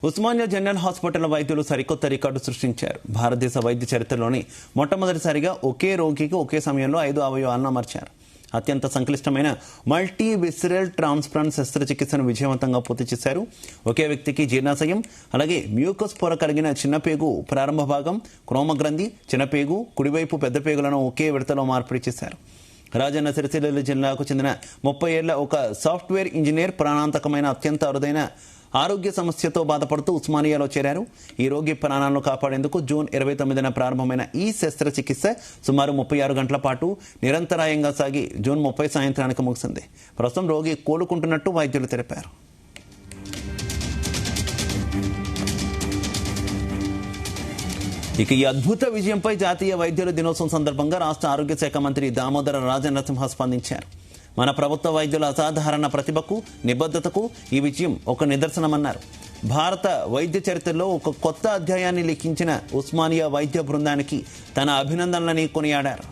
Osmania general hospital వైద్యులు సరికొత్త record సృష్టించారు. భారతదేశ వైద్య చరిత్రలోని మొట్టమొదటిసారిగా ఒకే రోగికి ఒకే సమయంలో 5 అవయవాలను అమర్చారు. అత్యంత సంక్లిష్టమైన మల్టీ విసరల్ ట్రాన్స్ప్లాంట్ శస్త్రచికిత్సను విజయవంతంగా పూర్తి చేశారు. ఒకే వ్యక్తికి జీర్ణాశయం, అలాగే మ్యూకస్ పొర కలిగిన చిన్నపేగు ప్రారంభ భాగం, క్రోమగ్రంథి, చిన్నపేగు, కుడివైపు పెద్ద పేగులను ఒకే విడతలో మార్పిడి చేశారు. రాజన్న సిరిసిల్ల జిల్లాకు చెందిన 30 ఏళ్ల ఒక సాఫ్ట్వేర్ ఇంజనీర్ ప్రాణాంతకమైన అత్యంత అరుదైన ఆరోగ్య సమస్యతో బాధపడుతూ ఉస్మానియాలో చేరారు. ఈ రోగి ప్రాణాలను కాపాడేందుకు జూన్ 29న ప్రారంభమైన ఈ శస్త్రచికిత్స సుమారు 36 గంటల పాటు నిరంతరాయంగా సాగి జూన్ 30 సాయంత్రానికి ముగిసింది. ప్రస్తుతం రోగి కోలుకుంటున్నట్టు వైద్యులు తెలిపారు. ఇక ఈ అద్భుత విజయంపై జాతీయ వైద్యుల దినోత్సవం సందర్భంగా రాష్ట్ర ఆరోగ్య శాఖ మంత్రి దామోదర రాజనరసింహ స్పందించారు. మన ప్రభుత్వ వైద్యుల అసాధారణ ప్రతిభకు, నిబద్ధతకు ఈ విజయం ఒక నిదర్శనమన్నారు. భారత వైద్య చరిత్రలో ఒక కొత్త అధ్యాయాన్ని లిఖించిన ఉస్మానియా వైద్య బృందానికి తన అభినందనలని కొనియాడారు.